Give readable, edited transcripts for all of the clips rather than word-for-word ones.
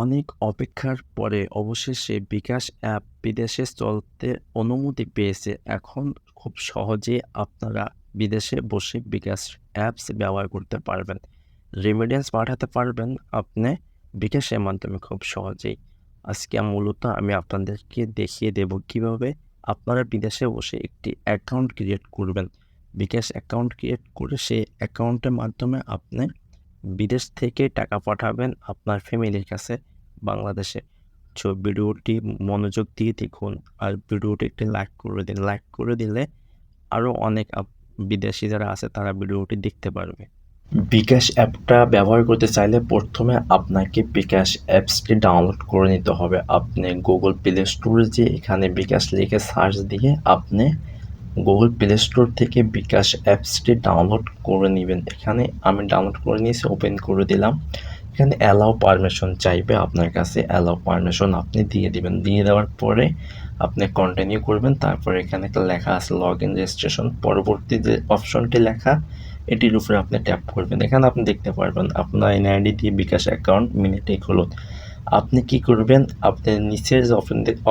অনেক অপেক্ষার পরে অবশেষে বিকাশ অ্যাপ বিদেশে চলতে অনুমতি পেয়েছে। এখন খুব সহজেই আপনারা বিদেশে বসে বিকাশ অ্যাপস ব্যবহার করতে পারবেন। রেমিটেন্স পাঠাতে পারবেন আপনি বিকাশের মাধ্যমে খুব সহজেই। আজকে মূলত আমি আপনাদেরকে দেখিয়ে দেব কিভাবে আপনারা বিদেশে বসে একটি অ্যাকাউন্ট ক্রিয়েট করবেন। বিকাশ অ্যাকাউন্ট ক্রিয়েট করে সেই অ্যাকাউন্টের মাধ্যমে আপনি বিদেশ থেকে টাকা পাঠাবেন আপনার ফ্যামিলির কাছে বাংলাদেশে। ভিডিওটি মনোযোগ দিয়ে দেখুন আর ভিডিওটি একটি লাইক করে দিন। লাইক করে দিলে আরও অনেক বিদেশি যারা আছে তারা ভিডিওটি দেখতে পারবে। বিকাশ অ্যাপটা ব্যবহার করতে চাইলে প্রথমে আপনাকে বিকাশ অ্যাপসটি ডাউনলোড করে নিতে হবে। আপনি গুগল প্লে স্টোরে যেয়ে এখানে বিকাশ লিখে সার্চ দিয়ে আপনি গুগল প্লে স্টোর থেকে বিকাশ অ্যাপসটি ডাউনলোড করে নেবেন। এখানে আমি ডাউনলোড করে নিয়েছি, ওপেন করে দিলাম। এখানে অ্যালাউ পারমিশন চাইবে আপনার কাছে, অ্যালাউ পারমিশন আপনি দিয়ে দিবেন। দিয়ে দেওয়ার পরে আপনি কন্টিনিউ করবেন। তারপরে এখানে একটা লেখা আছে লগ ইন রেজিস্ট্রেশন, পরবর্তী যে অপশনটি লেখা এটির উপরে আপনি ট্যাপ করবেন। এখানে আপনি দেখতে পারবেন আপনার এনআইডি দিয়ে বিকাশ অ্যাকাউন্ট মিনিটেই খুলুন। আপনি কি করবেন, আপনি নিচের যে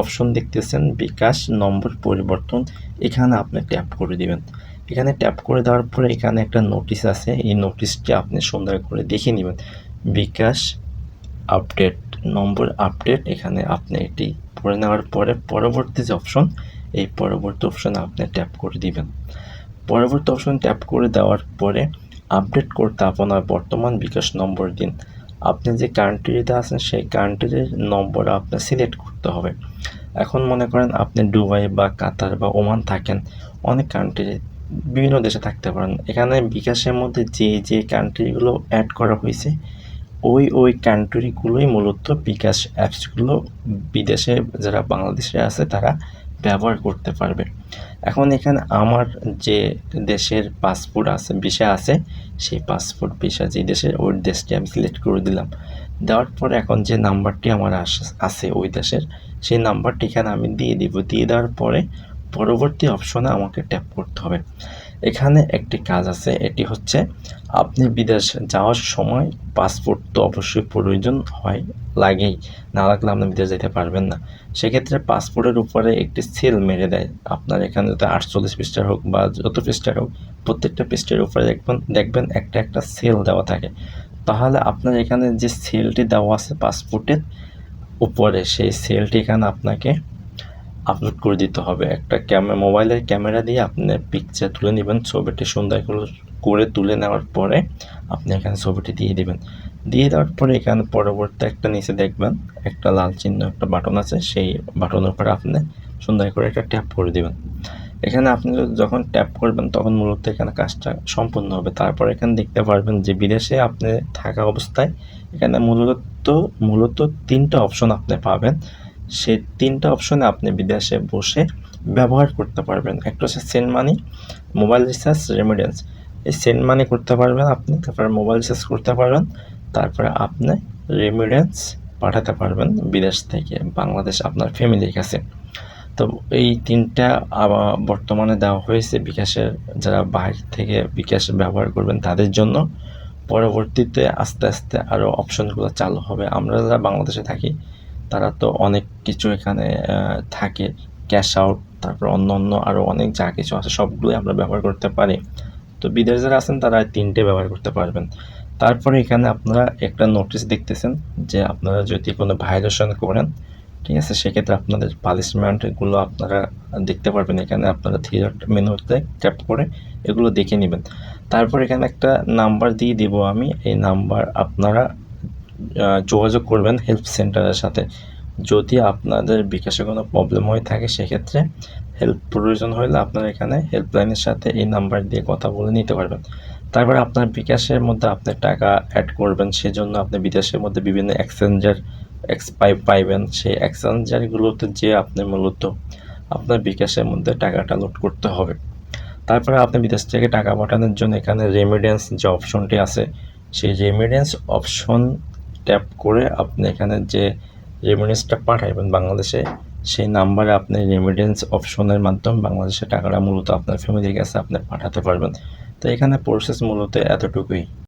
অপশন দেখতেছেন বিকাশ নম্বর পরিবর্তন, এখানে আপনি ট্যাপ করে দিবেন। এখানে ট্যাপ করে দেওয়ার পরে এখানে একটা নোটিশ আছে, এই নোটিশটি আপনি সুন্দর করে দেখে নেবেন। বিকাশ আপডেট নম্বর আপডেট, এখানে আপনি এটি পড়ে নেওয়ার পরে পরবর্তী যে অপশন, এই পরবর্তী অপশনে আপনি ট্যাপ করে দিবেন। পরবর্তী অপশন ট্যাপ করে দেওয়ার পরে আপডেট করতে আপনার বর্তমান বিকাশ নম্বর দিন। আপনি যে কান্ট্রিতে আছেন সেই কান্ট্রির নম্বর আপনি সিলেক্ট করতে হবে। এখন মনে করেন আপনি দুবাই বা কাতার বা ওমান থাকেন, অনেক কান্ট্রি বিভিন্ন দেশে থাকতে পারেন। এখানে বিকাশের মধ্যে যে কান্ট্রিগুলো অ্যাড করা হয়েছে ওই কান্ট্রিগুলোই মূলত বিকাশ অ্যাপসগুলো বিদেশে যারা বাংলাদেশে আছে তারা ব্যবহার করতে পারবে। এখন এখানে আমার যে দেশের পাসপোর্ট আছে, ভিসা আছে, সেই পাসপোর্ট ভিসা যে দেশের ওই দেশটি আমি সিলেক্ট করে দিলাম। দেওয়ার পরে এখন যে নাম্বারটি আমার আছে ওই দেশের, সেই নাম্বারটি এখানে আমি দিয়ে দিব। দিয়ে দেওয়ার পরে পরবর্তী অপশনে আমাকে ট্যাপ করতে হবে। এখানে একটি কাজ আছে, এটি হচ্ছে আপনি বিদেশ যাওয়ার সময় পাসপোর্ট তো অবশ্যই প্রয়োজন হয়, লাগেই, না লাগলে আপনি বিদেশ যেতে পারবেন না। সেক্ষেত্রে পাসপোর্টের উপরে একটি সিল মেরে দেয়। আপনার এখানে যাতে 48 পৃষ্ঠার হোক বা যত পৃষ্ঠার হোক, প্রত্যেকটা পৃষ্ঠার উপরে দেখবেন একটা সিল দেওয়া থাকে। তাহলে আপনার এখানে যে সিলটি দেওয়া আছে পাসপোর্টের উপরে, সেই সিলটি এখানে আপনাকে আপলোড করে দিতে হবে। একটা মোবাইলের ক্যামেরা দিয়ে আপনি পিকচার তুলে নেবেন, ছবিটি সুন্দর করে তুলে নেওয়ার পরে আপনি এখানে ছবিটি দিয়ে দেবেন। দিয়ে দেওয়ার পরে এখানে পরবর্তী একটা নিচে দেখবেন একটা লাল চিহ্ন একটা বাটন আছে, সেই বাটনের উপরে আপনি সুন্দর করে একটা ট্যাপ করে দেবেন। এখানে আপনি যখন ট্যাপ করবেন তখন মূলত এখানে কাজটা সম্পূর্ণ হবে। তারপর এখানে দেখতে পারবেন যে বিদেশে আপনি থাকা অবস্থায় এখানে মূলত 3টা অপশন আপনি পাবেন। সেই 3টা অপশনে আপনি বিদেশে বসে ব্যবহার করতে পারবেন। একটা হচ্ছে send money, mobile recharge, remittance. এই সেন্ড মানি করতে পারবেন আপনি, তারপরে মোবাইল রিচার্জ করতে পারবেন, তারপরে আপনি রেমিটেন্স পাঠাতে পারবেন বিদেশ থেকে বাংলাদেশ আপনার ফ্যামিলির কাছে। তো এই 3টা বর্তমানে দেওয়া হয়েছে বিকাশের, যারা বাইরে থেকে বিকাশ ব্যবহার করবেন তাদের জন্য। পরবর্তীতে আস্তে আস্তে আরও অপশনগুলো চালু হবে। আমরা যারা বাংলাদেশে থাকি তারা তো অনেক কিছু এখানে থাকে, ক্যাশ আউট, তারপর অন্য আরও অনেক যা কিছু আছে সবগুলোই আমরা ব্যবহার করতে পারি। তো বিদেশে যারা আছেন তারা 3টে ব্যবহার করতে পারবেন। তারপরে এখানে আপনারা একটা নোটিশ দেখতেছেন যে আপনারা যদি কোনো ভায়োলেশন করেন, ঠিক আছে, সেক্ষেত্রে আপনাদের পানিশমেন্টগুলো আপনারা দেখতে পারবেন। এখানে আপনারা থ্রি মেনুতে ট্যাপ করে এগুলো দেখে নেবেন। তারপর এখানে একটা নাম্বার দিয়ে দিব আমি, এই নাম্বার আপনারা যোগাযোগ করবেন হেল্প সেন্টারের সাথে। যদি আপনাদের বিকাশে কোনো প্রবলেম হয়ে থাকে সেক্ষেত্রে হেল্প প্রয়োজন হলে আপনারা এখানে হেল্পলাইনের সাথে এই নাম্বার দিয়ে কথা বলে নিতে পারবেন। তারপরে আপনার বিকাশের মধ্যে আপনি টাকা অ্যাড করবেন, সেজন্য আপনি বিদেশের মধ্যে বিভিন্ন এক্সচেঞ্জার পাইবেন। সেই এক্সচেঞ্জারগুলোতে যে আপনি মূলত আপনার বিকাশের মধ্যে টাকাটা লোড করতে হবে। তারপরে আপনি বিদেশ থেকে টাকা পাঠানোর জন্য এখানে রেমিটেন্স যে অপশনটি আছে, সেই রেমিটেন্স অপশন ট্যাপ করে আপনি এখানে যে রেমিটেন্সটা পাঠাবেন বাংলাদেশে, সেই নাম্বারে আপনি রেমিটেন্স অপশনের মাধ্যমে বাংলাদেশে টাকাটা মূলত আপনার ফ্যামিলির কাছে আপনি পাঠাতে পারবেন। তো এখানে প্রসেস মূলত এতটুকুই।